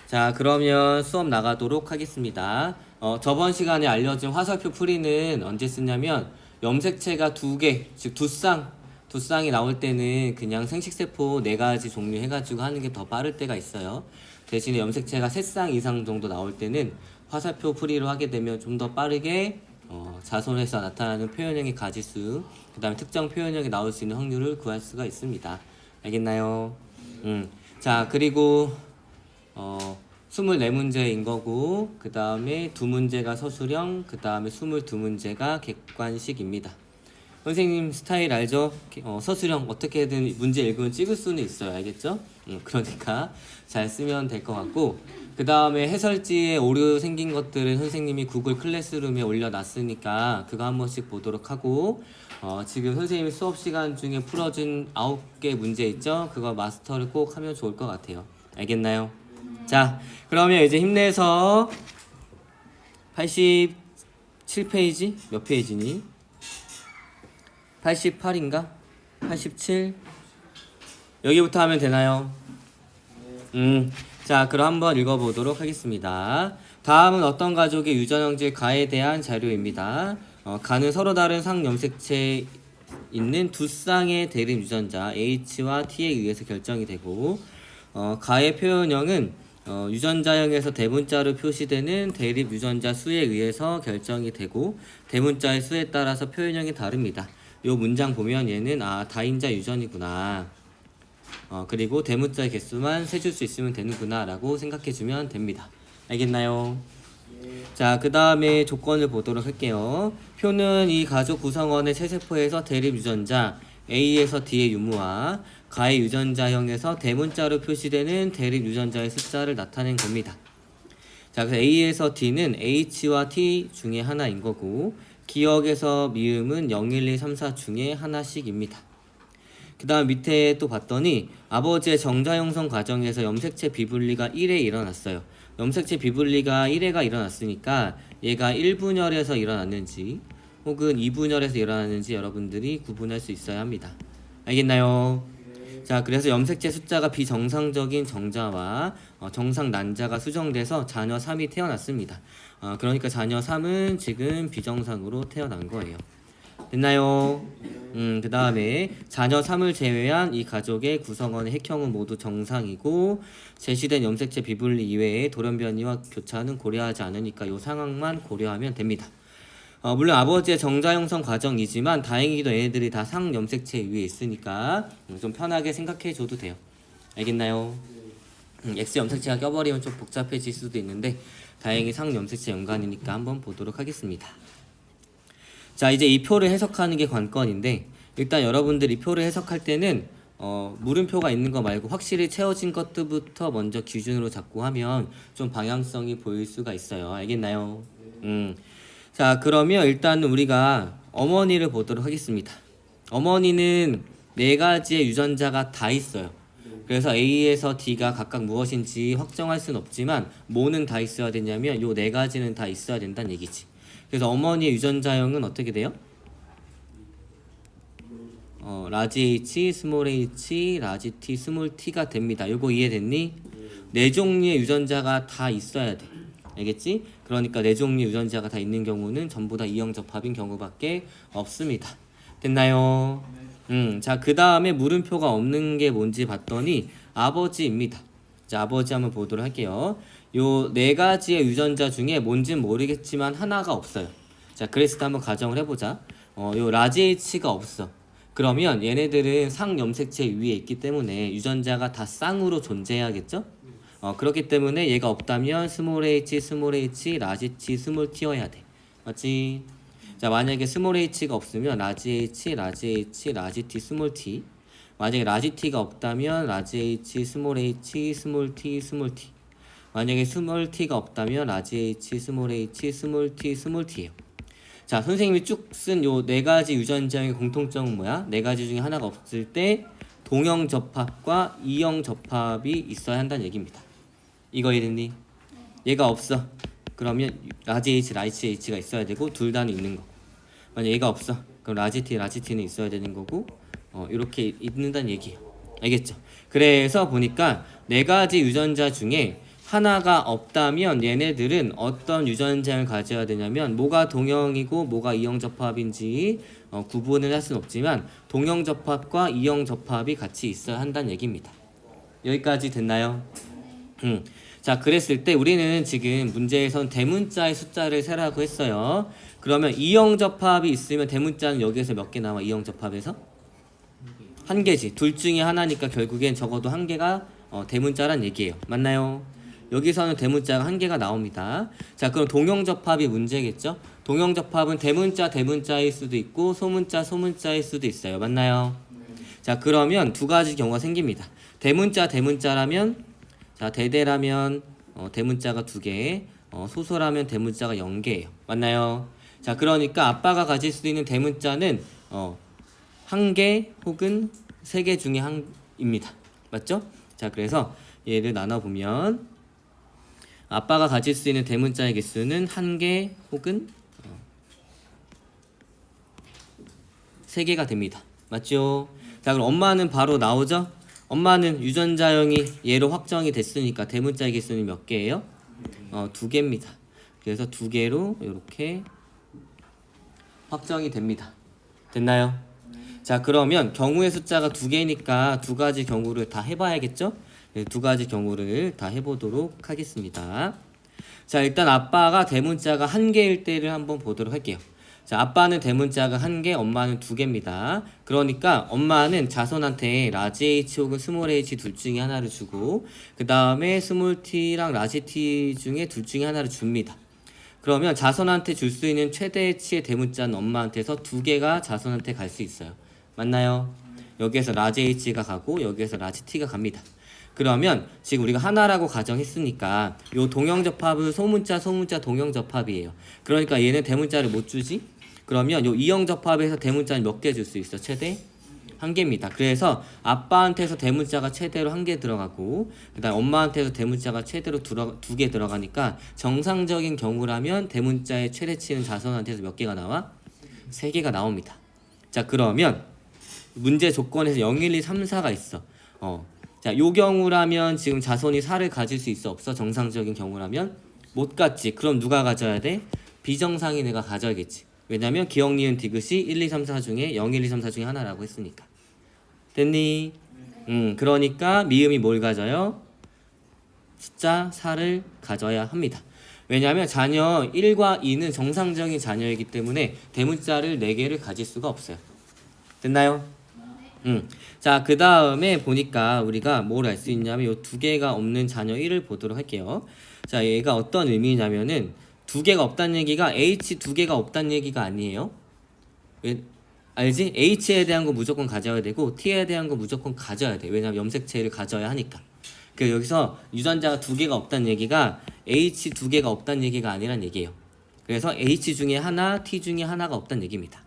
자, 그러면 수업 나가도록 하겠습니다. 저번 시간에 알려진 화살표 풀이는 언제 쓰냐면 염색체가 두 개, 즉 두 쌍이 나올 때는 그냥 생식세포 네 가지 종류 해가지고 하는 게 더 빠를 때가 있어요. 대신에 염색체가 세 쌍 이상 정도 나올 때는 화살표 풀이로 하게 되면 좀 더 빠르게 자손에서 나타나는 표현형의 가지수, 그 다음에 특정 표현형이 나올 수 있는 확률을 구할 수가 있습니다. 알겠나요? 자, 그리고 24문제인 거고, 그 다음에 2문제가 서술형, 그 다음에 22문제가 객관식입니다. 선생님 스타일 알죠? 서술형 어떻게든 문제 읽으면 찍을 수는 있어요. 알겠죠? 그러니까 잘 쓰면 될 것 같고, 그 다음에 해설지에 오류 생긴 것들은 선생님이 구글 클래스룸에 올려놨으니까 그거 한 번씩 보도록 하고, 지금 선생님이 수업 시간 중에 풀어준 9개 문제 있죠? 그거 마스터를 꼭 하면 좋을 것 같아요. 알겠나요? 자, 그러면 이제 힘내서 87페이지? 몇 페이지니? 88인가? 87? 여기부터 하면 되나요? 자, 그럼 한번 읽어보도록 하겠습니다. 다음은 어떤 가족의 유전형질 가에 대한 자료입니다. 가는 서로 다른 상염색체 있는 두 쌍의 대립 유전자 H와 T에 의해서 결정이 되고, 가의 표현형은 유전자형에서 대문자로 표시되는 대립 유전자 수에 의해서 결정이 되고, 대문자의 수에 따라서 표현형이 다릅니다. 요 문장 보면 얘는 다인자 유전이구나, 그리고 대문자의 개수만 세줄 수 있으면 되는구나 라고 생각해주면 됩니다. 알겠나요? 자, 그 다음에 조건을 보도록 할게요. 표는 이 가족 구성원의 세세포에서 대립 유전자 A에서 D의 유무와 가의 유전자형에서 대문자로 표시되는 대립 유전자의 숫자를 나타낸 겁니다. 자, 그래서 A에서 D는 H와 T 중에 하나인 거고, 기억에서 미음은 0, 1, 2, 3, 4 중에 하나씩입니다. 그 다음 밑에 또 봤더니 아버지의 정자 형성 과정에서 염색체 비분리가 1회 일어났어요. 염색체 비분리가 1회가 일어났으니까 얘가 1분열에서 일어났는지 혹은 2분열에서 일어났는지 여러분들이 구분할 수 있어야 합니다. 알겠나요? 자, 그래서 염색체 숫자가 비정상적인 정자와 정상 난자가 수정돼서 자녀 3이 태어났습니다. 그러니까 자녀 3은 지금 비정상으로 태어난 거예요. 됐나요? 그 다음에 자녀 3을 제외한 이 가족의 구성원의 핵형은 모두 정상이고, 제시된 염색체 비분리 이외에 돌연변이와 교차는 고려하지 않으니까 이 상황만 고려하면 됩니다. 물론 아버지의 정자 형성 과정이지만 다행히도 얘네들이 다 상염색체 위에 있으니까 좀 편하게 생각해 줘도 돼요. 알겠나요? X 염색체가 껴버리면 좀 복잡해질 수도 있는데 다행히 상염색체 연관이니까 한번 보도록 하겠습니다. 자, 이제 이 표를 해석하는 게 관건인데, 일단 여러분들 이 표를 해석할 때는 물음표가 있는 거 말고 확실히 채워진 것들부터 먼저 기준으로 잡고 하면 좀 방향성이 보일 수가 있어요. 알겠나요? 자, 그러면 일단 우리가 어머니를 보도록 하겠습니다. 어머니는 네 가지의 유전자가 다 있어요. 그래서 A에서 D가 각각 무엇인지 확정할 수는 없지만 뭐는 다 있어야 되냐면 요 네 가지는 다 있어야 된다는 얘기지. 그래서 어머니의 유전자형은 어떻게 돼요? 라지 H, 스몰 h, 라지 T, 스몰 t가 됩니다. 요거 이해됐니? 네 종류의 유전자가 다 있어야 돼. 알겠지? 그러니까 네 종류의 유전자가 다 있는 경우는 전부 다 이형 접합인 경우밖에 없습니다. 됐나요? 자, 그 다음에 물음표가 없는 게 뭔지 봤더니 아버지입니다. 자, 아버지 한번 보도록 할게요. 요 네 가지의 유전자 중에 뭔진 모르겠지만 하나가 없어요. 자, 그랬을 때 한번 가정을 해보자. 요 라지 H가 없어. 그러면 얘네들은 상염색체 위에 있기 때문에 유전자가 다 쌍으로 존재해야겠죠? 그렇기 때문에 얘가 없다면 스몰 h, 라지 T, 스몰 t여야 돼. 맞지? 자, 만약에 스몰 h가 없으면 라지 H, 라지 T, 스몰 t. 만약에 라지 T가 없다면 라지 H, 스몰 t, 스몰 t. 만약에 스몰 t가 없다면 라지 H, 스몰 t, 스몰 t예요. 자, 선생님이 쭉 쓴 요 네 가지 유전자의 공통점은 뭐야? 네 가지 중에 하나가 없을 때 동형 접합과 이형 접합이 있어야 한다는 얘기입니다. 이거 이해됐니? 얘가 없어. 그러면 라지 H, 라지 H가 있어야 되고 둘 다는 있는 거. 만약 얘가 없어. 그럼 라지 T는 있어야 되는 거고, 이렇게 있는다는 얘기예요. 알겠죠? 그래서 보니까 네 가지 유전자 중에 하나가 없다면 얘네들은 어떤 유전자를 가져야 되냐면 뭐가 동형이고 뭐가 이형접합인지 구분을 할 수는 없지만 동형접합과 이형접합이 같이 있어야 한다는 얘기입니다. 여기까지 됐나요? 자, 그랬을 때 우리는 지금 문제에선 대문자의 숫자를 세라고 했어요. 그러면 이형접합이 있으면 대문자는 여기에서 몇 개 나와? 이형접합에서? 한 개지. 둘 중에 하나니까 결국엔 적어도 한 개가 대문자란 얘기예요. 맞나요? 여기서는 대문자가 한 개가 나옵니다. 자, 그럼 동형접합이 문제겠죠? 동형접합은 대문자일 수도 있고 소문자일 수도 있어요. 맞나요? 자, 그러면 두 가지 경우가 생깁니다. 대문자라면 자, 대대라면 대문자가 2개, 소소라면 대문자가 0개예요. 맞나요? 자, 그러니까 아빠가 가질 수 있는 대문자는 1개 혹은 3개 중에 한입니다. 맞죠? 자, 그래서 얘를 나눠보면 아빠가 가질 수 있는 대문자의 개수는 1개 혹은 3개가 됩니다. 맞죠? 자, 그럼 엄마는 바로 나오죠? 엄마는 유전자형이 얘로 확정이 됐으니까 대문자의 개수는 몇 개예요? 2개입니다. 그래서 2개로 이렇게 확정이 됩니다. 됐나요? 자, 그러면 경우의 숫자가 2개니까 두 가지 경우를 다 해봐야겠죠? 네, 두 가지 경우를 다 해보도록 하겠습니다. 자, 일단 아빠가 대문자가 1개일 때를 한번 보도록 할게요. 자, 아빠는 대문자가 1개, 엄마는 2개입니다. 그러니까 엄마는 자손한테 라지 H 혹은 스몰 h 둘 중에 하나를 주고 그 다음에 스몰 t랑 라지 t 중에 둘 중에 하나를 줍니다. 그러면 자손한테 줄 수 있는 최대 h의 대문자는 엄마한테서 2개가 자손한테 갈 수 있어요. 맞나요? 여기에서 라지 h가 가고 여기에서 라지 t가 갑니다. 그러면 지금 우리가 하나라고 가정했으니까 요 동형접합은 소문자 동형접합이에요. 그러니까 얘는 대문자를 못 주지? 그러면 요 이형접합에서 대문자는 몇 개 줄 수 있어? 최대 1개입니다. 그래서 아빠한테서 대문자가 최대로 1개 들어가고 그 다음 엄마한테서 대문자가 최대로 2개 들어가니까 정상적인 경우라면 대문자의 최대치는 자손한테서 몇 개가 나와? 3개가 나옵니다. 자, 그러면 문제 조건에서 0, 1, 2, 3, 4가 있어. 자, 요 경우라면 지금 자손이 4를 가질 수 있어? 없어? 정상적인 경우라면? 못 갖지. 그럼 누가 가져야 돼? 비정상인 애가 가져야겠지. 왜냐면 기억, 니은, 디귿이 1, 2, 3, 4 중에 0, 1, 2, 3, 4 중에 하나라고 했으니까. 됐니? 그러니까 미음이 뭘 가져요? 숫자 4를 가져야 합니다. 왜냐하면 자녀 1과 2는 정상적인 자녀이기 때문에 대문자를 4개를 가질 수가 없어요. 됐나요? 자, 그 다음에 보니까 우리가 뭘 알 수 있냐면 요 2개가 없는 자녀 1을 보도록 할게요. 자, 얘가 어떤 의미냐면은 2개가 없다는 얘기가 H 2개가 없다는 얘기가 아니에요. 왜? 알지? H에 대한 거 무조건 가져야 되고 T에 대한 거 무조건 가져야 돼. 왜냐면 염색체를 가져야 하니까. 그 여기서 유전자가 2개가 없다는 얘기가 H 2개가 없다는 얘기가 아니란 얘기예요. 그래서 H 중에 하나, T 중에 하나가 없다는 얘기입니다.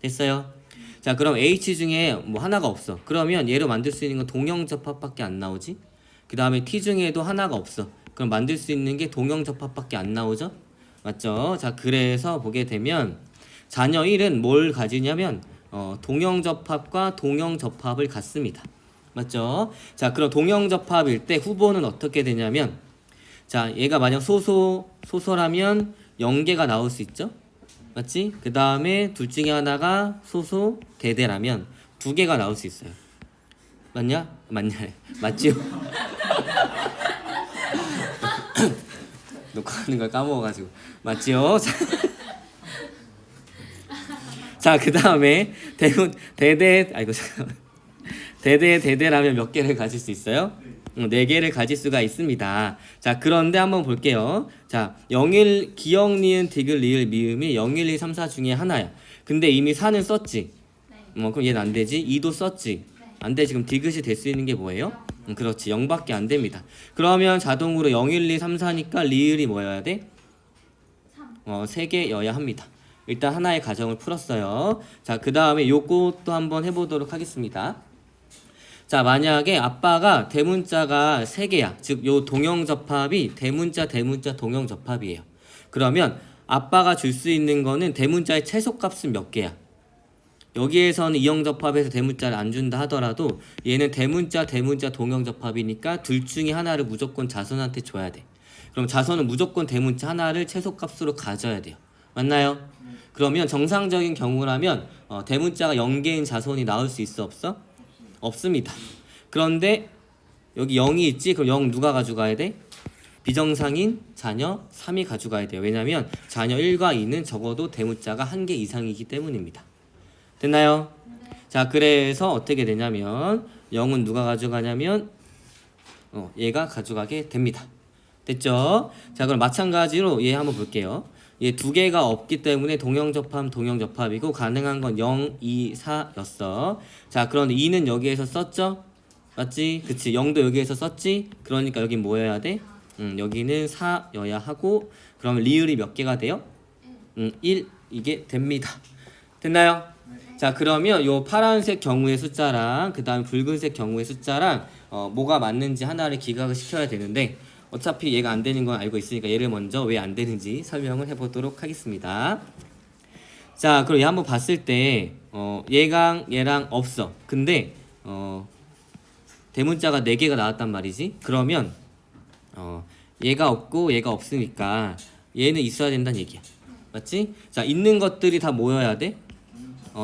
됐어요? 자, 그럼 H 중에 뭐 하나가 없어. 그러면 얘를 만들 수 있는 건 동형접합밖에 안 나오지? 그 다음에 T 중에도 하나가 없어. 그럼 만들 수 있는 게 동형접합밖에 안 나오죠? 맞죠? 자, 그래서 보게 되면 자녀 1은 뭘 가지냐면 동형접합과 동형접합을 갖습니다. 맞죠? 자, 그럼 동형접합일 때 후보는 어떻게 되냐면 자, 얘가 만약 소소라면 0개가 나올 수 있죠? 맞지? 그 다음에 둘 중에 하나가 소소, 대대라면 2개가 나올 수 있어요. 맞냐? 맞지요? 녹화하는 걸 까먹어가지고. 맞지요? 자, 그 다음에 대대라면 몇 개를 가질 수 있어요? 4개를 가질 수가 있습니다. 자, 그런데 한번 볼게요. 자, 기억, 니은, 디귿, 리을, 미음이 0, 1, 2, 3, 4 중에 하나야. 근데 이미 4는 썼지? 네. 그럼 얘는 안 되지? 2도 썼지? 네. 안 돼. 지금 디귿이 될 수 있는 게 뭐예요? 그렇지. 0밖에 안 됩니다. 그러면 자동으로 0, 1, 2, 3, 4니까 리을이 뭐여야 돼? 3개여야 합니다. 일단 하나의 가정을 풀었어요. 자, 그 다음에 요것도 한번 해보도록 하겠습니다. 자, 만약에 아빠가 대문자가 3개야. 즉, 요 동형접합이 대문자 동형접합이에요. 그러면 아빠가 줄 수 있는 거는 대문자의 최소값은 몇 개야? 여기에서는 이형접합에서 대문자를 안 준다 하더라도 얘는 대문자 동형접합이니까 둘 중에 하나를 무조건 자선한테 줘야 돼. 그럼 자선은 무조건 대문자 하나를 최소값으로 가져야 돼요. 맞나요? 그러면 정상적인 경우라면 대문자가 0개인 자손이 나올 수 있어 없어? 없습니다. 그런데 여기 0이 있지? 그럼 0 누가 가져가야 돼? 비정상인 자녀 3이 가져가야 돼요. 왜냐면 자녀 1과 2는 적어도 대문자가 1개 이상이기 때문입니다. 됐나요? 자, 그래서 어떻게 되냐면 0은 누가 가져가냐면 얘가 가져가게 됩니다. 됐죠? 자, 그럼 마찬가지로 얘 한번 볼게요. 얘 두 개가 없기 때문에 동형접합이고 가능한 건 0, 2, 4였어. 자, 그런데 2는 여기에서 썼죠? 맞지? 그치? 0도 여기에서 썼지? 그러니까 여긴 뭐여야 돼? 여기는 4여야 하고 그러면 리을이 몇 개가 돼요? 1 이게 됩니다. 됐나요? 자, 그러면 요 파란색 경우의 숫자랑 그 다음에 붉은색 경우의 숫자랑 뭐가 맞는지 하나를 기각을 시켜야 되는데 어차피 얘가 안 되는 건 알고 있으니까 얘를 먼저 왜 안 되는지 설명을 해보도록 하겠습니다. 자, 그럼 얘 한번 봤을 때 얘랑 없어. 근데 대문자가 4개가 나왔단 말이지. 그러면 얘가 없고 얘가 없으니까 얘는 있어야 된다는 얘기야. 맞지? 자, 있는 것들이 다 모여야 돼?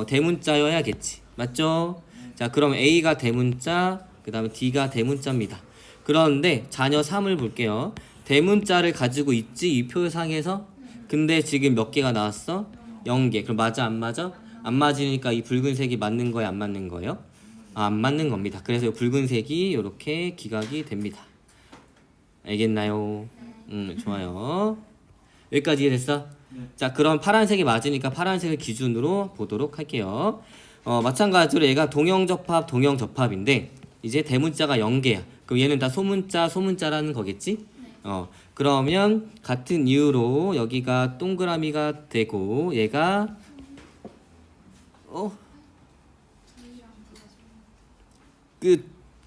대문자여야겠지. 맞죠? 자, 그럼 A가 대문자, 그 다음에 D가 대문자입니다. 그런데 자녀 3을 볼게요. 대문자를 가지고 있지? 이 표상에서? 근데 지금 몇 개가 나왔어? 0개. 그럼 맞아 안 맞아? 안 맞으니까 이 붉은색이 맞는 거예요 안 맞는 거예요? 안 맞는 겁니다. 그래서 이 붉은색이 이렇게 기각이 됩니다. 알겠나요? 좋아요. 여기까지 이해됐어? 자, 그럼 파란색이 맞으니까 파란색을 기준으로 보도록 할게요. 마찬가지로 얘가 동형접합인데 이제 대문자가 0개야. 그럼 얘는 다 소문자라는 거겠지? 그러면 같은 이유로 여기가 동그라미가 되고 얘가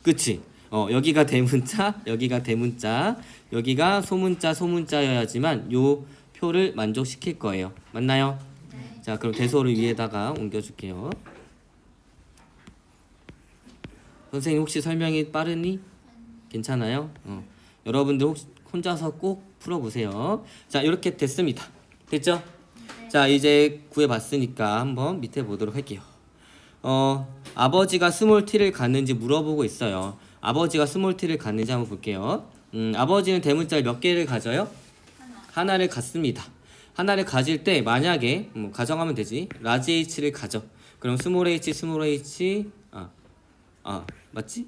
그치? 여기가 대문자, 여기가 대문자, 여기가 소문자여야지만 요 표를 만족시킬 거예요. 맞나요? 네. 자, 그럼 대소를 위에다가 옮겨줄게요. 선생님 혹시 설명이 빠르니? 괜찮아요? 여러분들 혹시 혼자서 꼭 풀어보세요. 자, 이렇게 됐습니다. 됐죠? 네. 자, 이제 구해봤으니까 한번 밑에 보도록 할게요. 아버지가 스몰 t를 갖는지 물어보고 있어요. 아버지가 스몰 t를 갖는지 한번 볼게요. 아버지는 대문자를 몇 개를 가져요? 하나를 갖습니다. 하나를 가질 때 만약에 가정하면 되지. 라지 h를 가져. 그럼 스몰 h 맞지?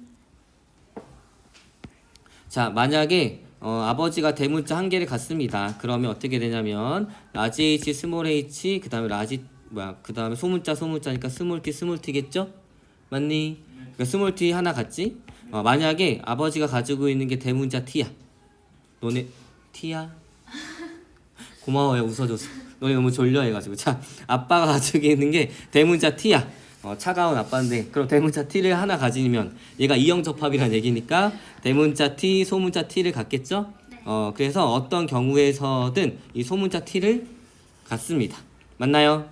자, 만약에 아버지가 대문자 1개를 갖습니다. 그러면 어떻게 되냐면 라지 h, 스몰 h, 그 다음에 그 다음에 소문자니까 스몰 t겠죠? 맞니? 그러니까 스몰 t 하나 갖지? 만약에 아버지가 가지고 있는 게 대문자 t야. 너네 t야? 고마워요, 웃어줘서. 너네 너무 졸려해가지고. 자, 아빠가 가지고 있는 게 대문자 t야. 차가운 아빠인데 그럼 대문자 t를 하나 가지면 얘가 이형접합이라는 얘기니까 대문자 t, 소문자 t를 갖겠죠? 네. 그래서 어떤 경우에서든 이 소문자 t를 갖습니다. 맞나요?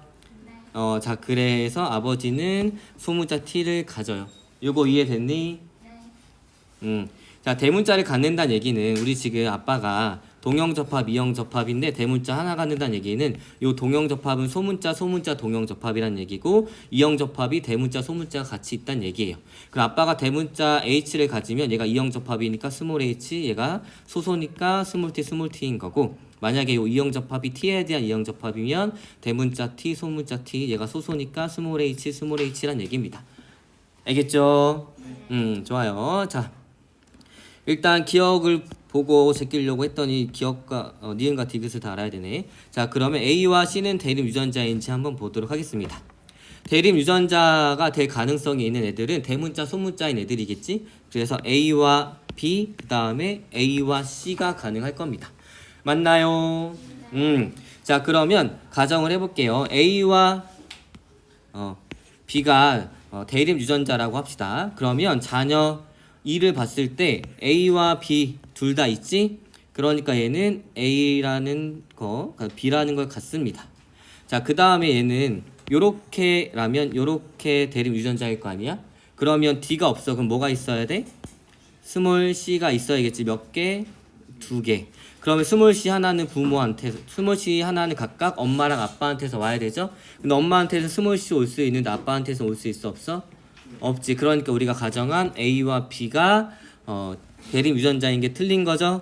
네. 자, 그래서 아버지는 소문자 t를 가져요. 요거 이해됐니? 네. 자, 대문자를 갖는다는 얘기는 우리 지금 아빠가 동형접합, 이형접합인데 대문자 하나 갖는다는 얘기는 요 동형접합은 소문자, 동형접합이란 얘기고 이형접합이 대문자, 소문자가 같이 있다는 얘기예요. 그럼 아빠가 대문자 H를 가지면 얘가 이형접합이니까 스몰 H, 얘가 소소니까 스몰 T인 거고 만약에 요 이형접합이 T에 대한 이형접합이면 대문자 T, 소문자 T, 얘가 소소니까 스몰 H란 얘기입니다. 알겠죠? 좋아요. 자, 일단 기억을 보고 제끼려고 했더니 기억과 니은과 디귿을 다 알아야 되네. 자, 그러면 A와 C는 대립 유전자인지 한번 보도록 하겠습니다. 대립 유전자가 될 가능성이 있는 애들은 대문자, 소문자인 애들이겠지? 그래서 A와 B, 그 다음에 A와 C가 가능할 겁니다. 맞나요? 자, 그러면 가정을 해볼게요. A와 B가 대립 유전자라고 합시다. 그러면 자녀 2를 봤을 때 A와 B 둘 다 있지? 그러니까 얘는 A라는 거, B라는 걸 갖습니다. 자, 그 다음에 얘는 요렇게라면 요렇게 대립 유전자일 거 아니야? 그러면 D가 없어. 그럼 뭐가 있어야 돼? 스몰 c가 있어야겠지. 몇 개? 2개. 그러면 스몰 c 하나는 부모한테, 스몰 c 하나는 각각 엄마랑 아빠한테서 와야 되죠? 근데 엄마한테서 스몰 c 올 수 있는데 아빠한테서 올 수 있어? 없어? 없지. 그러니까 우리가 가정한 A와 B가 대립 유전자인 게 틀린 거죠?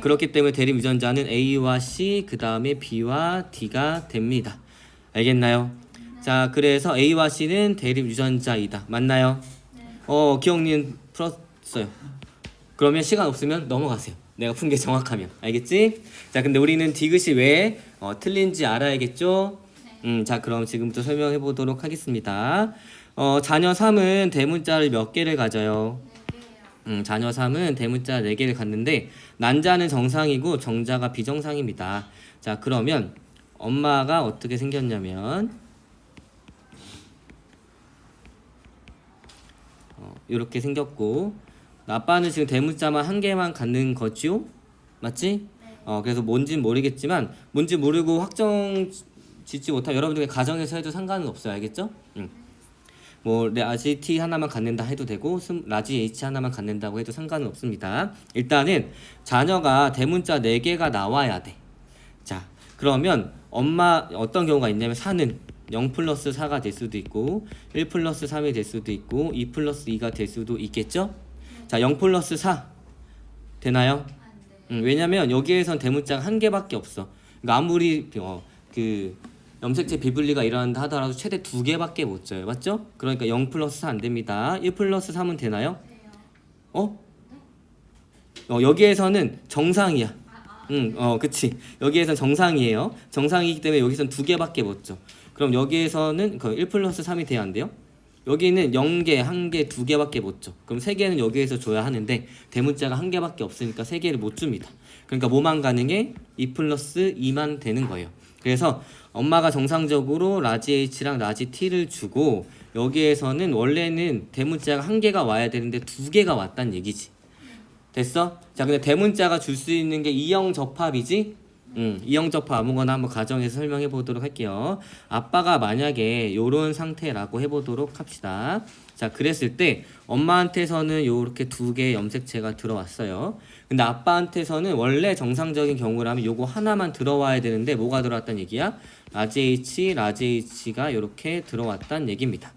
그렇기 때문에 대립 유전자는 A와 C, 그 다음에 B와 D가 됩니다. 알겠나요? 자, 그래서 A와 C는 대립 유전자이다. 맞나요? 기억님 풀었어요. 그러면 시간 없으면 넘어가세요. 내가 푼 게 정확하면. 알겠지? 자, 근데 우리는 디귿이 왜 틀린지 알아야겠죠? 자, 그럼 지금부터 설명해 보도록 하겠습니다. 자녀 3은 대문자를 몇 개를 가져요? 자녀 3은 대문자 4개를 갖는데 난자는 정상이고 정자가 비정상입니다. 자, 그러면 엄마가 어떻게 생겼냐면 이렇게 생겼고 아빠는 지금 대문자만 한 개만 갖는 거죠? 맞지? 그래서 뭔진 모르겠지만 뭔지 모르고 확정 짓지 못하면 여러분들의 가정에서 해도 상관은 없어요. 알겠죠? 뭐 라지 T 하나만 갖는다 해도 되고 라지 H 하나만 갖는다고 해도 상관은 없습니다. 일단은 자녀가 대문자 4개가 나와야 돼. 자, 그러면 엄마 어떤 경우가 있냐면 4는 0 플러스 4가 될 수도 있고 1 플러스 3이 될 수도 있고 2 플러스 2가 될 수도 있겠죠? 자, 0 플러스 4 되나요? 왜냐면 여기에선 대문자가 한 개밖에 없어. 그러니까 아무리 그 염색체 비분리가 일어난다 하더라도 최대 2개밖에 못 져요. 맞죠? 그러니까 0 플러스 4 안 됩니다. 1 플러스 3은 되나요? 여기에서는 정상이야. 그치. 여기에선 정상이에요. 정상이기 때문에 여기선 2개밖에 못 줘. 그럼 여기에서는 1 플러스 3이 돼야 안 돼요? 여기는 0개, 1개, 2개밖에 못 줘. 그럼 3개는 여기에서 줘야 하는데 대문자가 1개밖에 없으니까 3개를 못 줍니다. 그러니까 뭐만 가능해? 2 플러스 2만 되는 거예요. 그래서 엄마가 정상적으로 라지 H랑 라지 T를 주고 여기에서는 원래는 대문자가 1개가 와야 되는데 2개가 왔단 얘기지. 됐어? 자, 근데 대문자가 줄 수 있는 게 이형 접합이지? 이형 접합 아무거나 한번 가정에서 설명해 보도록 할게요. 아빠가 만약에 요런 상태라고 해보도록 합시다. 자, 그랬을 때 엄마한테서는 요렇게 2개의 염색체가 들어왔어요. 근데 아빠한테서는 원래 정상적인 경우라면 요거 하나만 들어와야 되는데 뭐가 들어왔단 얘기야? 라지 H, 라지 H가 요렇게 들어왔단 얘기입니다.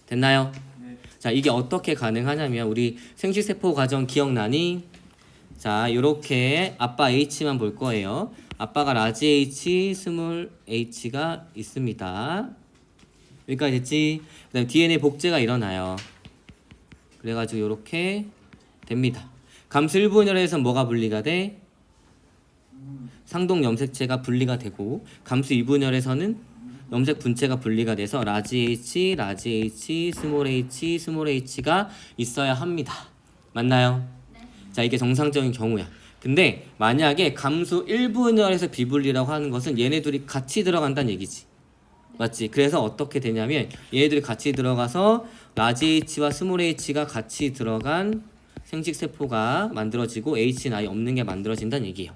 됐나요? 자, 이게 어떻게 가능하냐면 우리 생식세포 과정 기억나니? 자, 요렇게 아빠 H만 볼 거예요. 아빠가 라지 H, 스몰 H가 있습니다. 여기까지 됐지? 그 다음에 DNA 복제가 일어나요. 그래가지고 요렇게 됩니다. 감수 1분열에서 뭐가 분리가 돼? 상동 염색체가 분리가 되고 감수 2분열에서는 염색 분체가 분리가 돼서 라지 H, 라지 H, 스몰 H, 스몰 H가 있어야 합니다. 맞나요? 네. 자, 이게 정상적인 경우야. 근데 만약에 감수 1분열에서 비분리라고 하는 것은 얘네들이 같이 들어간다는 얘기지. 맞지? 그래서 어떻게 되냐면 얘네들이 같이 들어가서 라지 H와 스몰 H가 같이 들어간 생식세포가 만들어지고 H는 아예 없는 게 만들어진다는 얘기예요.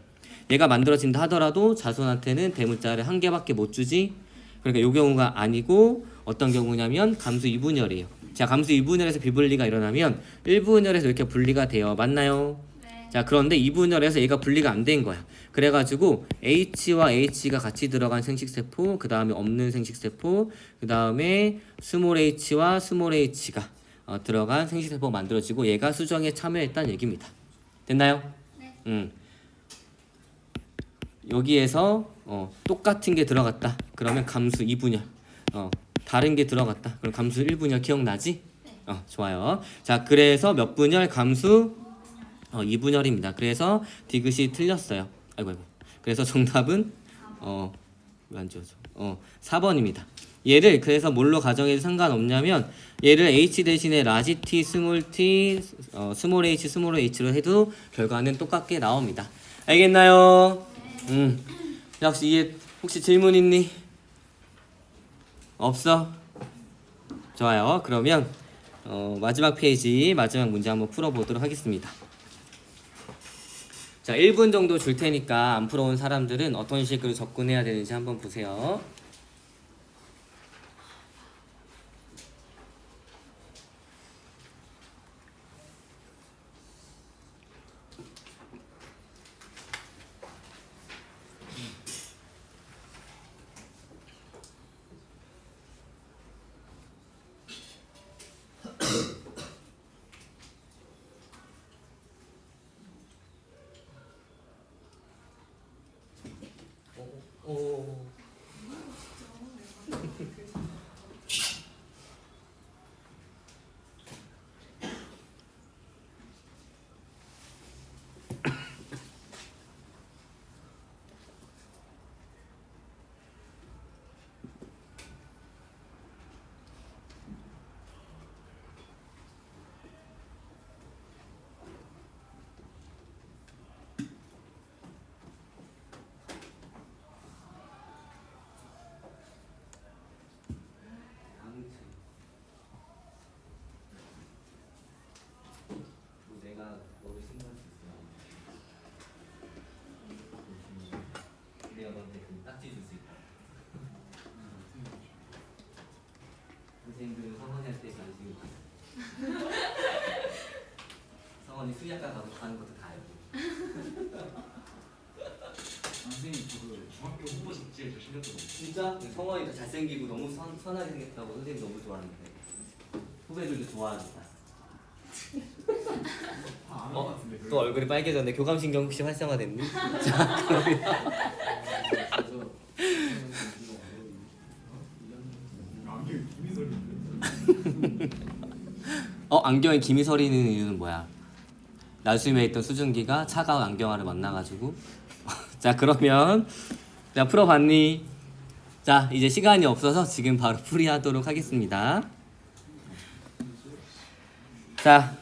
얘가 만들어진다 하더라도 자손한테는 대문자를 1개밖에 못 주지. 그러니까 이 경우가 아니고 어떤 경우냐면 감수 2분열이에요. 자, 감수 2분열에서 비분리가 일어나면 1분열에서 이렇게 분리가 돼요. 맞나요? 네. 자, 그런데 2분열에서 얘가 분리가 안 된 거야. 그래가지고 H와 H가 같이 들어간 생식세포, 그 다음에 없는 생식세포, 그 다음에 스몰 H와 스몰 H가 들어간 생식세포가 만들어지고 얘가 수정에 참여했다는 얘기입니다. 됐나요? 네. 여기에서 똑같은 게 들어갔다. 그러면 감수 2분열. 다른 게 들어갔다. 그럼 감수 1분열 기억나지? 네. 좋아요. 자, 그래서 몇 분열? 감수 2분열입니다. 그래서 디귿이 틀렸어요. 아이고. 그래서 정답은 왜 안 지워져? 4번입니다. 얘를 그래서 뭘로 가정해도 상관없냐면 얘를 H 대신에 라지 T, 스몰 T, 스몰 H, 스몰 H로 해도 결과는 똑같게 나옵니다. 알겠나요? 야, 혹시 질문 있니? 없어? 좋아요. 그러면 마지막 페이지 마지막 문제 한번 풀어보도록 하겠습니다. 자, 1분 정도 줄 테니까 안 풀어온 사람들은 어떤 식으로 접근해야 되는지 한번 보세요. 심리학과 가는 것도 다 알고. 선생님 그 중학교 후보 잡지에 저 실렸거든요. 진짜? 성원이 더 잘생기고 너무 선하게 생겼다고 선생님 너무 좋아하는데 후배들도 좋아하겠다. 아는 것 같은데. 또 얼굴이 빨개졌네. 교감신경 혹시 활성화됐니? 자, 그러면 안경 김희설이. 안경에 김이 서리는 이유는 뭐야? 나수임에 있던 수증기가 차가운 안경알을 만나가지고 자 그러면 자 풀어봤니? 자 이제 시간이 없어서 지금 바로 풀이하도록 하겠습니다. 자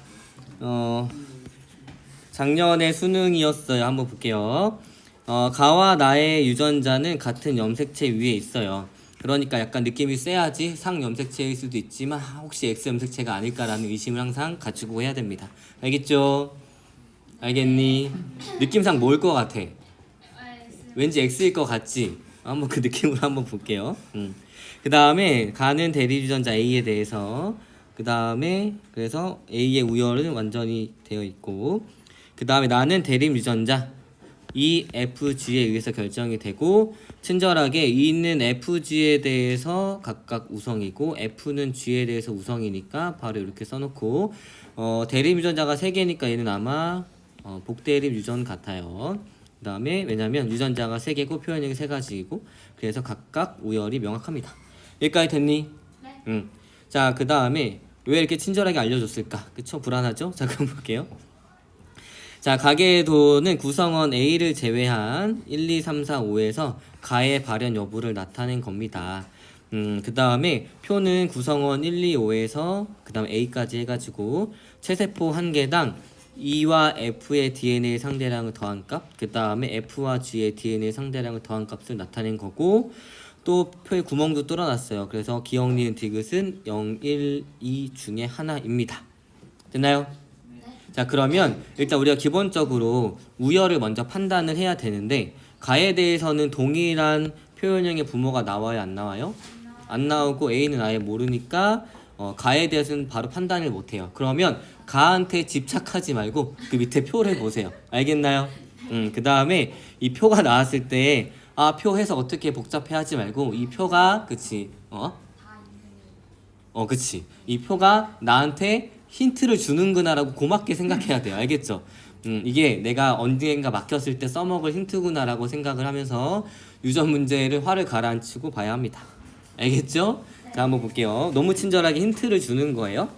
작년에 수능이었어요. 한번 볼게요. 가와 나의 유전자는 같은 염색체 위에 있어요. 그러니까 약간 느낌이 세야지 상염색체일 수도 있지만 혹시 X염색체가 아닐까라는 의심을 항상 갖추고 해야 됩니다. 알겠죠? 알겠니? 느낌상 뭘 것 같아? 왠지 X일 것 같지? 한번 그 느낌으로 한번 볼게요. 그 다음에 가는 대립 유전자 A에 대해서 그 다음에 그래서 A의 우열은 완전히 되어 있고 그 다음에 나는 대립 유전자 E, F, G에 의해서 결정이 되고 친절하게 E는 F, G에 대해서 각각 우성이고 F는 G에 대해서 우성이니까 바로 이렇게 써놓고 대립 유전자가 3개니까 얘는 아마 복대립 유전 같아요. 그 다음에 왜냐면 유전자가 3개고 표현력이 3가지이고 그래서 각각 우열이 명확합니다. 여기까지 됐니? 네. 자, 그 다음에 왜 이렇게 친절하게 알려줬을까? 그쵸? 불안하죠? 자, 그럼 볼게요. 자, 가계의 도는 구성원 A를 제외한 1, 2, 3, 4, 5에서 가의 발현 여부를 나타낸 겁니다. 그 다음에 표는 구성원 1, 2, 5에서 그 다음 A까지 해가지고 체세포 한 개당 E와 F의 DNA 상대량을 더한 값, 그 다음에 F와 G의 DNA 상대량을 더한 값을 나타낸 거고 또 표에 구멍도 뚫어놨어요. 그래서 기억, 니은, 디귿은 0, 1, 2 중에 하나입니다. 됐나요? 자 그러면 일단 우리가 기본적으로 우열을 먼저 판단을 해야 되는데 가에 대해서는 동일한 표현형의 부모가 나와요 안 나와요? 안 나오고 A는 아예 모르니까 가에 대해서는 바로 판단을 못해요. 그러면 가한테 집착하지 말고 그 밑에 표를 보세요. 알겠나요? 그 다음에 이 표가 나왔을 때 표 해석 어떻게 복잡해 하지 말고 이 표가 그치 그치 이 표가 나한테 힌트를 주는구나라고 고맙게 생각해야 돼요. 알겠죠? 이게 내가 언젠가 막혔을 때 써먹을 힌트구나라고 생각을 하면서 유전 문제를 화를 가라앉히고 봐야 합니다. 알겠죠? 자 한번 볼게요. 너무 친절하게 힌트를 주는 거예요.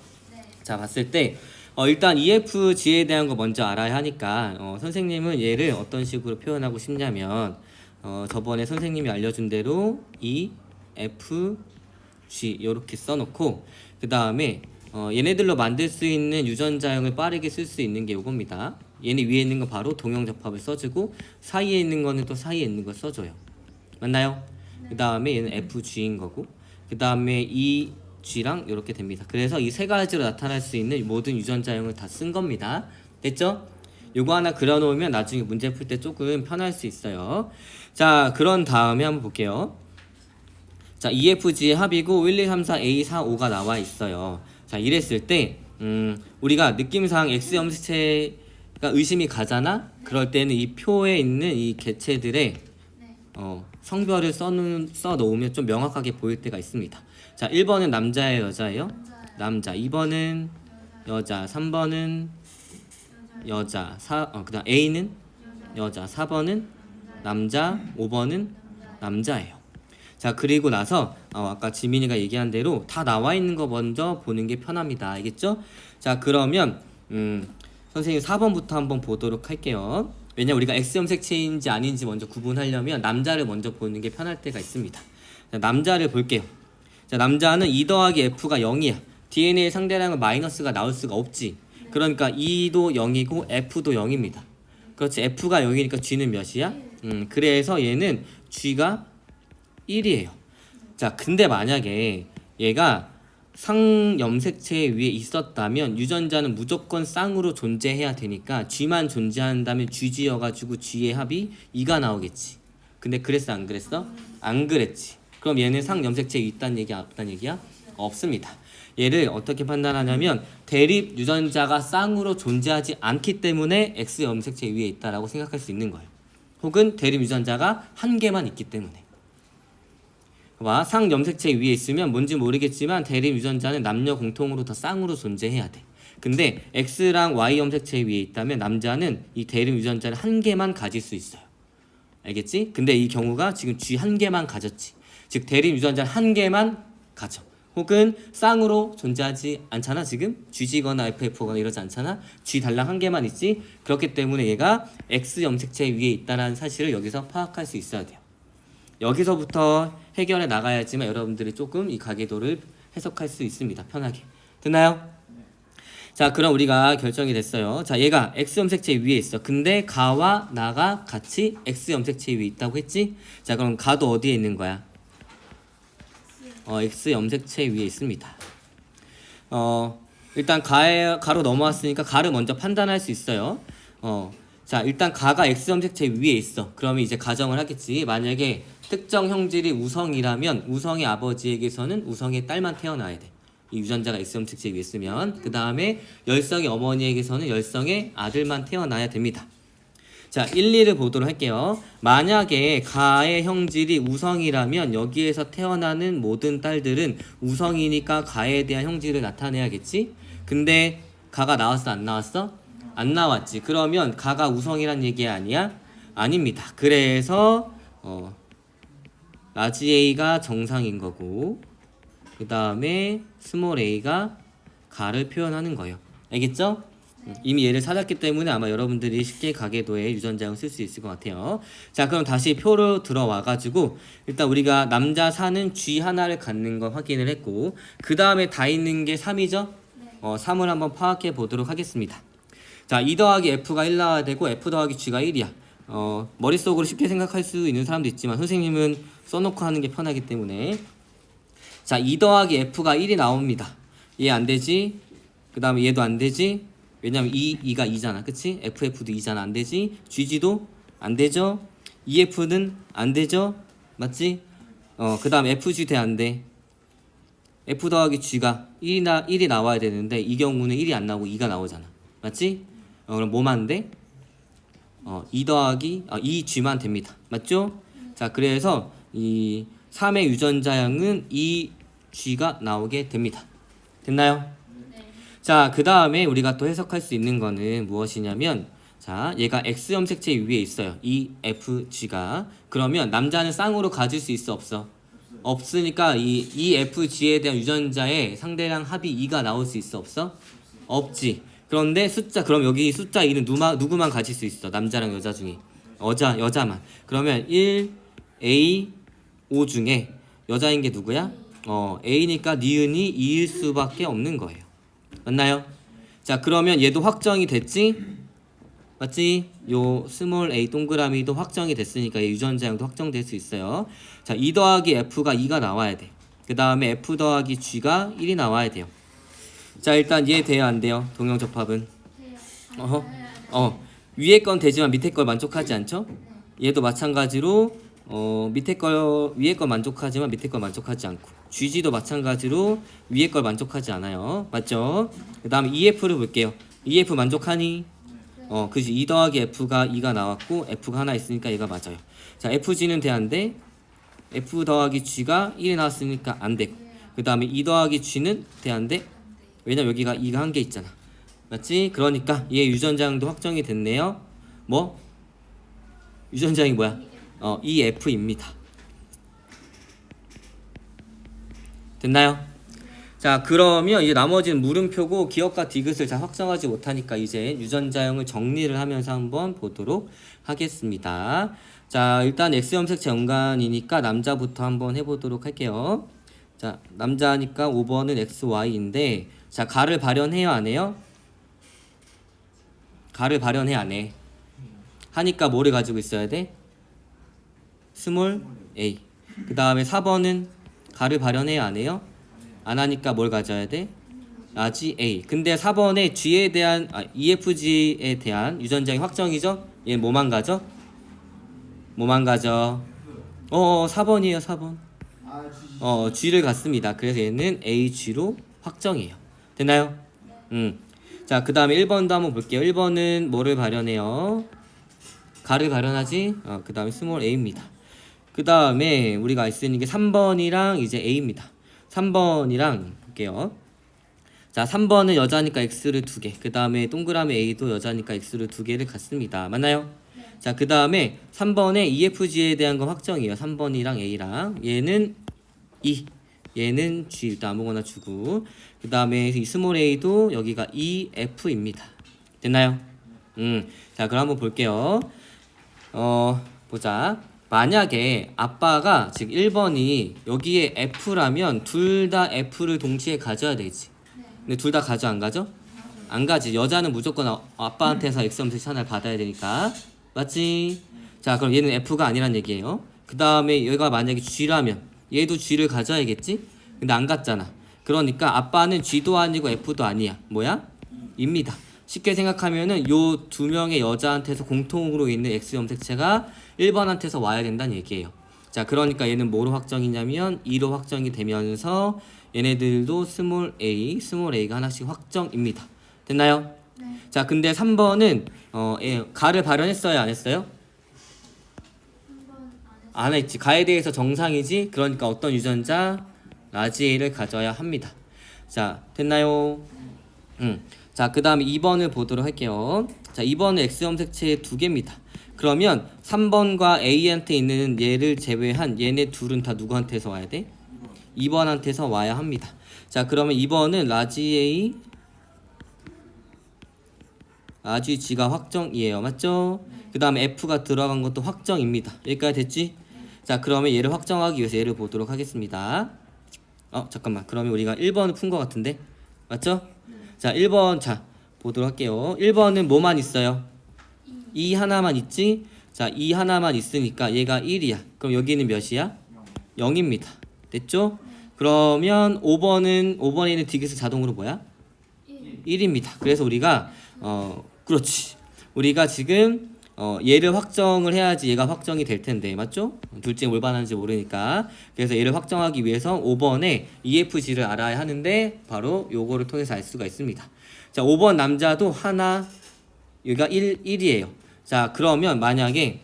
자 봤을 때 일단 EFG에 대한 거 먼저 알아야 하니까 선생님은 얘를 어떤 식으로 표현하고 싶냐면 저번에 선생님이 알려준 대로 EFG 이렇게 써놓고 그 다음에 얘네들로 만들 수 있는 유전자형을 빠르게 쓸 수 있는 게 요겁니다. 얘네 위에 있는 거 바로 동형접합을 써주고 사이에 있는 거는 또 사이에 있는 걸 써줘요. 맞나요? 그 다음에 얘는 FG인 거고 그 다음에 EG랑 이렇게 됩니다. 그래서 이 세 가지로 나타날 수 있는 모든 유전자형을 다 쓴 겁니다. 됐죠? 요거 하나 그려놓으면 나중에 문제 풀 때 조금 편할 수 있어요. 자 그런 다음에 한번 볼게요. 자 EFG의 합이고 1, 2, 3, 4, A, 4, 5가 나와 있어요. 자 이랬을 때 우리가 느낌상 X염색체가 의심이 가잖아? 그럴 때는 이 표에 있는 이 개체들의 성별을 써놓으면 좀 명확하게 보일 때가 있습니다. 자 1번은 남자예요 여자예요? 남자. 2번은 여자. 3번은 여자. 그 다음 A는 여자. 4번은 남자. 5번은 남자예요. 자 그리고 나서 아까 지민이가 얘기한 대로 다 나와 있는 거 먼저 보는 게 편합니다. 알겠죠? 자 그러면 선생님 4번부터 한번 보도록 할게요. 왜냐 우리가 X염색체인지 아닌지 먼저 구분하려면 남자를 먼저 보는 게 편할 때가 있습니다. 자, 남자를 볼게요. 자 남자는 2 더하기 F가 0이야. DNA 상대량은 마이너스가 나올 수가 없지. 그러니까 E도 0이고 F도 0입니다. 그렇지. F가 0이니까 G는 몇이야? 그래서 얘는 G가 1이에요. 자, 근데 만약에 얘가 상염색체 위에 있었다면 유전자는 무조건 쌍으로 존재해야 되니까 G만 존재한다면 GG여가지고 G의 합이 2가 나오겠지. 근데 그랬어 안 그랬어? 안 그랬지. 그럼 얘는 상염색체 위에 있다는 얘기야 없다는 얘기야? 없습니다. 얘를 어떻게 판단하냐면 대립 유전자가 쌍으로 존재하지 않기 때문에 X 염색체 위에 있다라고 생각할 수 있는 거예요. 혹은 대립 유전자가 한 개만 있기 때문에. 봐, 상 염색체 위에 있으면 뭔지 모르겠지만 대립 유전자는 남녀 공통으로 다 쌍으로 존재해야 돼. 근데 X랑 Y 염색체 위에 있다면 남자는 이 대립 유전자를 한 개만 가질 수 있어요. 알겠지? 근데 이 경우가 지금 G 한 개만 가졌지. 즉 대립 유전자 한 개만 가져. 혹은 쌍으로 존재하지 않잖아. 지금 GG거나 FF거나 이러지 않잖아. G 달랑 한 개만 있지. 그렇기 때문에 얘가 X 염색체 위에 있다는 사실을 여기서 파악할 수 있어야 돼요. 여기서부터 해결해 나가야지만 여러분들이 조금 이 가계도를 해석할 수 있습니다. 편하게. 됐나요? 자, 그럼 우리가 결정이 됐어요. 자, 얘가 X 염색체 위에 있어. 근데 가와 나가 같이 X 염색체 위에 있다고 했지? 자, 그럼 가도 어디에 있는 거야? X 염색체 위에 있습니다. 일단 가로 넘어왔으니까 가를 먼저 판단할 수 있어요. 자, 일단 가가 X 염색체 위에 있어. 그러면 이제 가정을 하겠지. 만약에 특정 형질이 우성이라면 우성의 아버지에게서는 우성의 딸만 태어나야 돼. 이 유전자가 X 염색체 위에 있으면. 그 다음에 열성의 어머니에게서는 열성의 아들만 태어나야 됩니다. 자, 1, 2를 보도록 할게요. 만약에 가의 형질이 우성이라면 여기에서 태어나는 모든 딸들은 우성이니까 가에 대한 형질을 나타내야겠지? 근데 가가 나왔어, 안 나왔어? 안 나왔지. 그러면 가가 우성이란 얘기 아니야? 아닙니다. 그래서 라지 A가 정상인 거고 그 다음에 스몰 a가 가를 표현하는 거예요. 알겠죠? 이미 얘를 찾았기 때문에 아마 여러분들이 쉽게 가계도에 유전자형을 쓸 수 있을 것 같아요. 자, 그럼 다시 표로 들어와가지고 일단 우리가 남자 사는 G 하나를 갖는 거 확인을 했고 그 다음에 다 있는 게 3이죠? 3을 한번 파악해 보도록 하겠습니다. 자, 2 더하기 F가 1 나와야 되고 F 더하기 G가 1이야. 머릿속으로 쉽게 생각할 수 있는 사람도 있지만 선생님은 써놓고 하는 게 편하기 때문에 자, 2 더하기 F가 1이 나옵니다. 얘 안 되지? 그 다음에 얘도 안 되지? 왜냐면 2가 2잖아. 그치? FF도 2잖아. 안 되지? GG도 안 되죠? EF는 안 되죠? 맞지? 그 다음 FG 돼? 안 돼? F 더하기 G가 1이 나와야 되는데 이 경우는 1이 안 나오고 2가 나오잖아. 맞지? 그럼 뭐만 돼? 2 더하기 2G만 됩니다. 맞죠? 자, 그래서 이 3의 유전자형은 2G가 나오게 됩니다. 됐나요? 네. 자, 그 다음에 우리가 또 해석할 수 있는 거는 무엇이냐면 자, 얘가 X 염색체 위에 있어요. 이 FG가. 그러면 남자는 쌍으로 가질 수 있어, 없어? 없으니까 이 FG에 대한 유전자의 상대량 합이 2가 나올 수 있어, 없어? 없지. 그런데 그럼 여기 숫자 2는 누구만 가질 수 있어? 남자랑 여자 중에. 여자만. 그러면 1, A, 5 중에 여자인 게 누구야? A니까 니은이 2일 수밖에 없는 거예요. 맞나요? 자, 그러면 얘도 확정이 됐지? 맞지? 요 스몰 a 동그라미도 확정이 됐으니까 얘 유전자형도 확정될 수 있어요. 자, 2 더하기 F가 2가 나와야 돼. 그 다음에 F 더하기 G가 1이 나와야 돼요. 자, 일단 얘 돼요, 안 돼요? 동형접합은? 위에 건 되지만 밑에 걸 만족하지 않죠? 얘도 마찬가지로 위에 걸 만족하지만 밑에 걸 만족하지 않고 GG도 마찬가지로 위에 걸 만족하지 않아요. 맞죠? 그 다음에 EF를 볼게요. EF 만족하니? 그지. 2 더하기 F가 2가 나왔고 F가 하나 있으니까 얘가 맞아요. 자, FG는 돼, 안 돼? F 더하기 G가 1이 나왔으니까 안 되고 그 다음에 2 더하기 G는 돼, 안 돼? 왜냐면 여기가 2가 한 개 있잖아. 맞지? 그러니까 얘 유전자형도 확정이 됐네요. 뭐? 유전자형이 뭐야? EF입니다. 됐나요? 자, 그러면 이제 나머지는 물음표고 기억과 디귿을 잘 확정하지 못하니까 이제 유전자형을 정리를 하면서 한번 보도록 하겠습니다. 자, 일단 X 염색체 연관이니까 남자부터 한번 해보도록 할게요. 자, 남자니까 5번은 XY인데 자, 가를 발현해요, 안 해요? 가를 발현해, 안 해? 하니까 뭐를 가지고 있어야 돼? 스몰 a. 그 다음에 4번은 가를 발현해요, 안 해요? 안 하니까 뭘 가져야 돼? 라지 a. 근데 4번에 G에 대한 EFG에 대한 유전자의 확정이죠? 얘 뭐만 가져? 뭐만 가져? 4번이에요, 4번. G를 갖습니다. 그래서 얘는 AG로 확정이에요. 됐나요? 자, 그 다음에 1번도 한번 볼게요. 1번은 뭐를 발현해요? 가를 발현하지? 그 다음에 스몰 a입니다. 그 다음에 우리가 알 수 있는 게 3번이랑 이제 a입니다. 3번이랑 볼게요. 자, 3번은 여자니까 x를 2개. 그 다음에 동그라미 a도 여자니까 x를 2개를 갖습니다. 맞나요? 자, 그 다음에 3번에 EFG에 대한 건 확정이에요. 3번이랑 a랑. 얘는 2. 얘는 G 일단 아무거나 주고 그 다음에 이 스몰 a도 여기가 EF입니다. 됐나요? 자, 그럼 한번 볼게요. 보자. 만약에 아빠가 즉 1번이 여기에 F라면 둘 다 F를 동시에 가져야 되지. 근데 둘 다 가져 안 가져? 안 가지. 여자는 무조건 아빠한테서 X 하나를 받아야 되니까. 맞지? 자, 그럼 얘는 F가 아니란 얘기예요. 그 다음에 얘가 만약에 G라면 얘도 G를 가져야겠지? 근데 안 갔잖아. 그러니까 아빠는 G도 아니고 F도 아니야. 뭐야? 입니다. 쉽게 생각하면은 요 두 명의 여자한테서 공통으로 있는 X 염색체가 1번한테서 와야 된다는 얘기예요. 자, 그러니까 얘는 뭐로 확정이냐면 2로 확정이 되면서 얘네들도 스몰 a가 하나씩 확정입니다. 됐나요? 네. 자, 근데 3번은 가를 발현했어요, 안 했어요? 한번 안 했어요. 안 했지. 가에 대해서 정상이지. 그러니까 어떤 유전자 라지 A를 가져야 합니다. 자, 됐나요? 자, 그 다음에 2번을 보도록 할게요. 자, 2번은 X 염색체 2개입니다. 그러면 3번과 A한테 있는 얘를 제외한 얘네 둘은 다 누구한테서 와야 돼? 2번한테서 와야 합니다. 자, 그러면 2번은 라지 A 라지 G가 확정이에요. 맞죠? 그 다음에 F가 들어간 것도 확정입니다. 여기까지 됐지? 자, 그러면 얘를 확정하기 위해서 얘를 보도록 하겠습니다. 잠깐만. 그러면 우리가 1번을 푼 것 같은데? 맞죠? 자, 1번 자 보도록 할게요. 1번은 뭐만 있어요? 2 하나만 있지? 자, 2 하나만 있으니까 얘가 1이야. 그럼 여기는 몇이야? 0입니다. 됐죠? 그러면 5번에 있는 딕에서 자동으로 뭐야? 1입니다. 그래서 우리가 그렇지. 우리가 지금 얘를 확정을 해야지 얘가 확정이 될 텐데, 맞죠? 둘째 올바른지 모르니까. 그래서 얘를 확정하기 위해서 5번에 EFG를 알아야 하는데 바로 요거를 통해서 알 수가 있습니다. 자, 5번 남자도 하나, 여기가 1이에요. 자, 그러면 만약에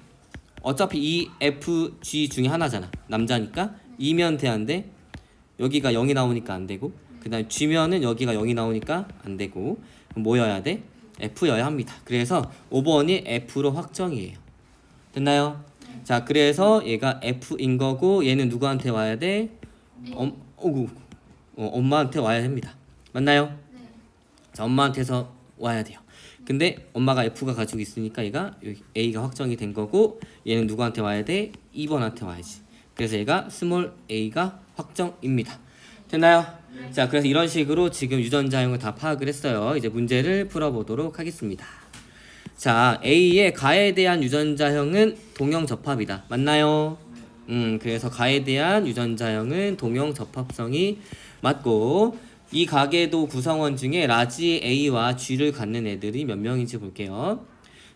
어차피 EFG 중에 하나잖아. 남자니까 2면 돼안돼? 여기가 0이 나오니까 안 되고, 그 다음에 G면은 여기가 0이 나오니까 안 되고, 그럼 뭐여야 돼? F여야 합니다. 그래서 5번이 F로 확정이에요. 됐나요? 자, 그래서 얘가 F인 거고 얘는 누구한테 와야 돼? 엄마한테 와야 됩니다. 맞나요? 네. 자, 엄마한테서 와야 돼요. 근데 엄마가 F가 가지고 있으니까 얘가 여기 A가 확정이 된 거고 얘는 누구한테 와야 돼? 2번한테 와야지. 그래서 얘가 스몰 a가 확정입니다. 됐나요? 자, 그래서 이런 식으로 지금 유전자형을 다 파악을 했어요. 이제 문제를 풀어보도록 하겠습니다. 자, A의 가에 대한 유전자형은 동형접합이다. 맞나요? 그래서 가에 대한 유전자형은 동형접합성이 맞고 이 가계도 구성원 중에 라지 A와 G를 갖는 애들이 몇 명인지 볼게요.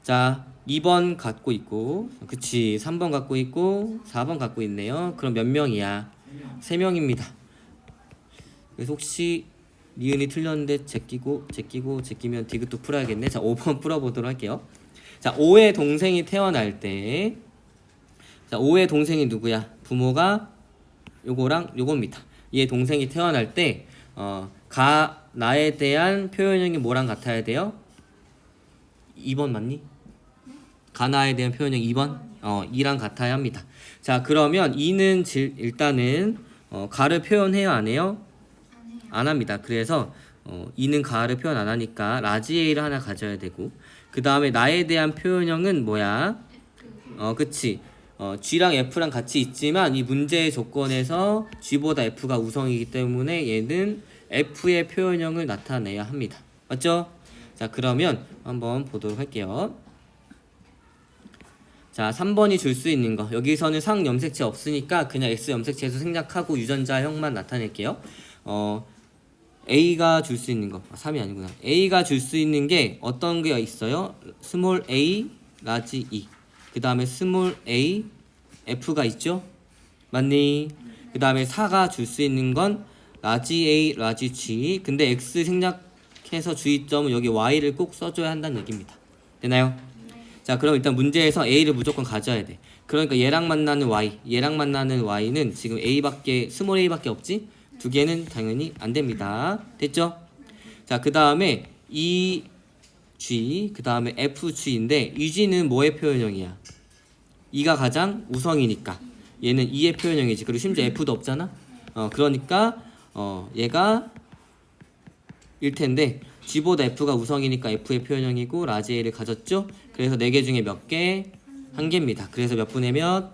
자, 2번 갖고 있고 그치 3번 갖고 있고 4번 갖고 있네요. 그럼 몇 명이야? 3명입니다. 그래서 혹시 니은이 틀렸는데 제끼면 디귿도 풀어야겠네. 자, 5번 풀어보도록 할게요. 자, 5의 동생이 태어날 때 자, 5의 동생이 누구야? 부모가 요거랑 요겁니다. 얘 동생이 태어날 때 나에 대한 표현형이 뭐랑 같아야 돼요? 2번 맞니? 가나에 대한 표현형 2번? 2랑 같아야 합니다. 자, 그러면 2는 일단은 가를 표현해요, 안 해요? 안 합니다. 그래서 2는 가를 표현 안 하니까 라지 A를 하나 가져야 되고 그 다음에 나에 대한 표현형은 뭐야? 그치. G랑 F랑 같이 있지만 이 문제의 조건에서 G보다 F가 우성이기 때문에 얘는 F의 표현형을 나타내야 합니다. 맞죠? 자, 그러면 한번 보도록 할게요. 자, 3번이 줄 수 있는 거. 여기서는 상 염색체 없으니까 그냥 X 염색체에서 생략하고 유전자형만 나타낼게요. A가 줄 수 있는 거. 3이 아니구나. A가 줄 수 있는 게 어떤 게 있어요? 스몰 a, 라지 E. 그 다음에 스몰 a, F가 있죠? 맞니? 그 다음에 4가 줄 수 있는 건 라지 A, 라지 G. 근데 X 생략해서 주의점은 여기 Y를 꼭 써줘야 한다는 얘기입니다. 되나요? 자, 그럼 일단 문제에서 A를 무조건 가져야 돼. 그러니까 얘랑 만나는 Y, 얘랑 만나는 Y는 지금 A밖에, 스몰 A밖에 없지? 두 개는 당연히 안 됩니다. 됐죠? 자, 그 다음에 EG, 그 다음에 FG인데 EG는 뭐의 표현형이야? E가 가장 우성이니까 얘는 E의 표현형이지. 그리고 심지어 F도 없잖아? 그러니까 얘가 일 텐데 G보다 F가 우성이니까 F의 표현형이고 라지 A를 가졌죠? 그래서 4개 중에 몇 개? 1개입니다. 그래서 몇 분의 몇?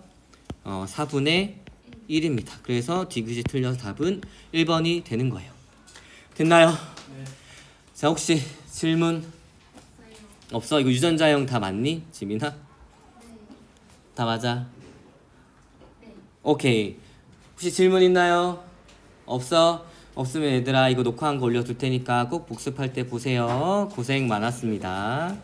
4분의 1입니다. 그래서 디귿이 틀려서 답은 1번이 되는 거예요. 됐나요? 네. 자, 혹시 질문 없어요. 없어? 이거 유전자형 다 맞니? 지민아? 네. 다 맞아? 네. 오케이. 혹시 질문 있나요? 없어? 없으면 얘들아 이거 녹화한 거 올려둘 테니까 꼭 복습할 때 보세요. 고생 많았습니다.